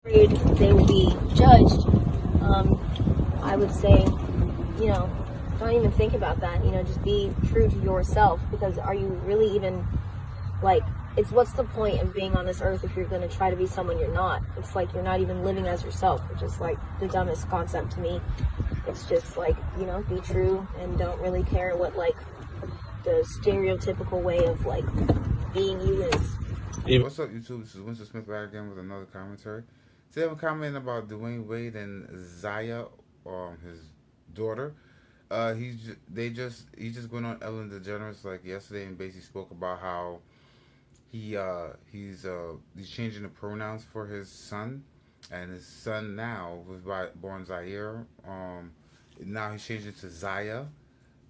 afraid they will be judged, I would say, don't even think about that. Just be true to yourself, because are you really even, like, what's the point of being on this earth if you're going to try to be someone you're not? It's like you're not even living as yourself, which is like the dumbest concept to me. It's just like, be true and don't really care what like the stereotypical way of like being you is. What's up, YouTube? This is Winston Smith back again with another commentary. Today I'm commenting about Dwayne Wade and Zaya, his daughter. He just went on Ellen DeGeneres like yesterday and basically spoke about how he's changing the pronouns for his son, and his son now was born Zaire. Now he's changing it to Zaya,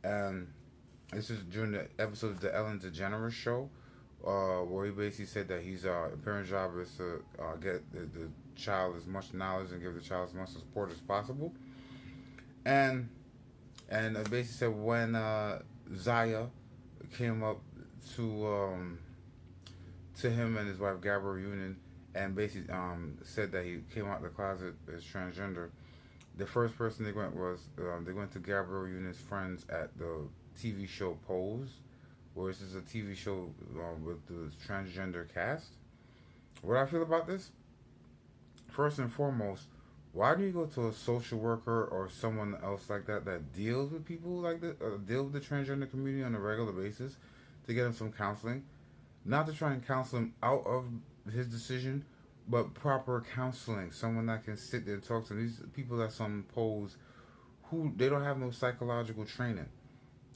and this is during the episode of the Ellen DeGeneres show, where he basically said that his parent's job is to get the child as much knowledge and give the child as much support as possible, and basically said when Zaya came up to him and his wife Gabrielle Union, and basically said that he came out of the closet as transgender. The first person they went to Gabrielle Union's friends at the TV show Pose, where this is a TV show with the transgender cast. What I feel about this? First and foremost, why do you go to a social worker or someone else like that deals with people like this, deal with the transgender community on a regular basis, to get him some counseling? Not to try and counsel him out of his decision, but proper counseling. Someone that can sit there and talk to him. These people that's on Pose, who they don't have no psychological training.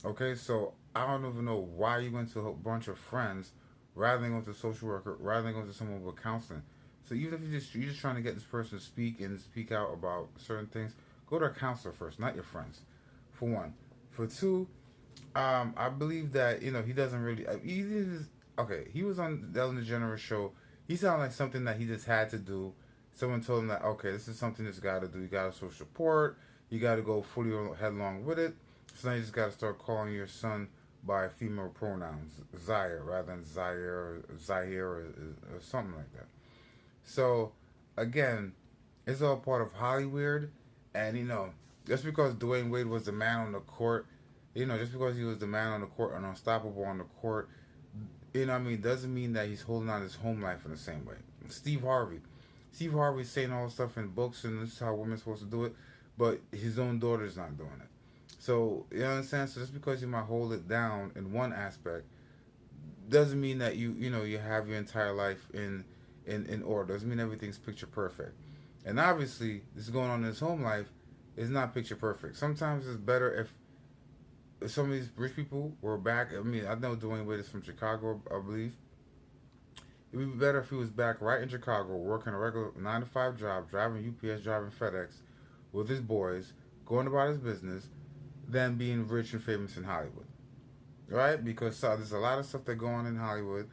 Okay, so I don't even know why you went to a bunch of friends rather than going to a social worker, rather than going to someone with counseling. So even if you're just trying to get this person to speak out about certain things, go to a counselor first, not your friends. For one, for two, I believe that he doesn't really. He was on the Ellen DeGeneres show. He sounded like something that he just had to do. Someone told him that, okay, this is something that you got to do. You got to show support. You got to go fully headlong with it. So now you just got to start calling your son by female pronouns, Zaire, rather than Zaire or something like that. So, again, it's all part of Hollywood. And, just because Dwayne Wade was the man on the court, just because he was the man on the court and unstoppable on the court, doesn't mean that he's holding on his home life in the same way. Steve Harvey's saying all this stuff in books, and this is how women's supposed to do it, but his own daughter's not doing it. So, you understand? So just because you might hold it down in one aspect, doesn't mean that you have your entire life in order. Doesn't mean everything's picture perfect. And obviously, this is going on in his home life is not picture perfect. Sometimes it's better if some of these rich people were back. I mean, I know Dwayne Wade is from Chicago, I believe. It would be better if he was back right in Chicago, working a regular 9-to-5 job, driving UPS, driving FedEx, with his boys, going about his business, than being rich and famous in Hollywood. Right? Because there's a lot of stuff that go on in Hollywood.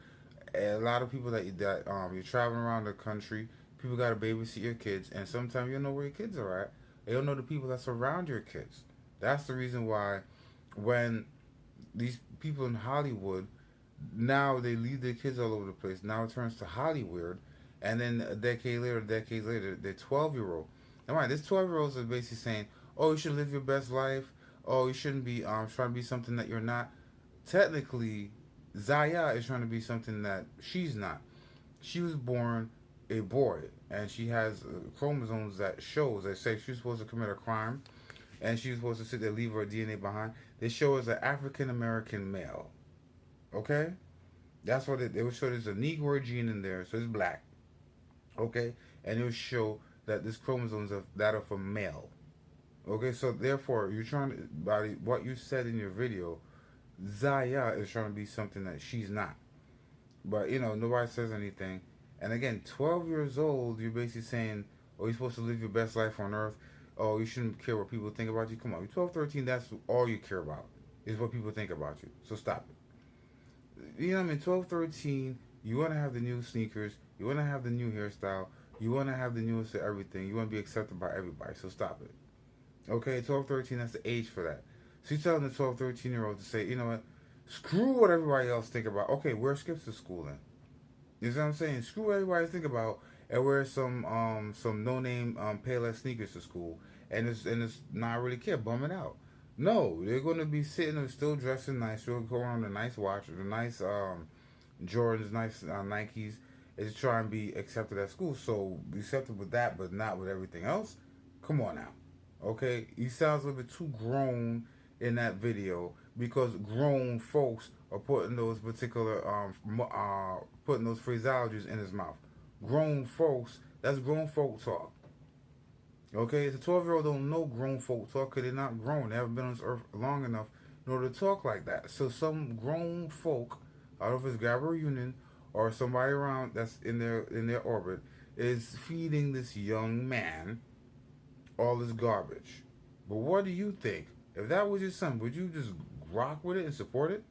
A lot of people that you're traveling around the country. People got to babysit your kids, and sometimes you don't know where your kids are at. You don't know the people that's around your kids. That's the reason why when these people in Hollywood, now they leave their kids all over the place. Now it turns to Hollywood, and then a decade later, they're 12-year-old. Now, right, this 12-year-olds are basically saying, "Oh, you should live your best life. Oh, you shouldn't be trying to be something that you're not." Technically, Zaya is trying to be something that she's not. She was born a boy, and she has chromosomes that say she's supposed to commit a crime, and she's supposed to sit there, leave her DNA behind. They show as an African American male. Okay? That's what they would show. There's a Negro gene in there, so it's black. Okay? And it would show that this chromosomes of that of a male. Okay? So therefore, you're trying to, by what you said in your video, Zaya is trying to be something that she's not. But, nobody says anything. And again, 12 years old, you're basically saying, oh, you're supposed to live your best life on earth. Oh, you shouldn't care what people think about you. Come on, you're 12, 13, that's all you care about, is what people think about you. So stop it. 12, 13, you want to have the new sneakers. You want to have the new hairstyle. You want to have the newest of everything. You want to be accepted by everybody. So stop it. Okay, 12, 13, that's the age for that. So you're telling the 12, 13-year-old to say, you know what, screw what everybody else think about. Okay, where skips the school then? You see what I'm saying? Screw what everybody think about, and wear some no name Payless sneakers to school, and it's not really care, bum it out. No, they're gonna be sitting and still dressing nice. They'll go on a nice watch, the nice Jordans, nice Nikes, is to try and be accepted at school. So be accepted with that, but not with everything else. Come on now, okay? He sounds a little bit too grown in that video because grown folks are putting those particular putting those phraseologies in his mouth. Grown folks, that's grown folk talk. Okay, the 12-year-old don't know grown folk talk because they're not grown. They haven't been on this earth long enough in order to talk like that. So some grown folk, out of his grab reunion or somebody around that's in their orbit, is feeding this young man all this garbage. But what do you think? If that was your son, would you just rock with it and support it?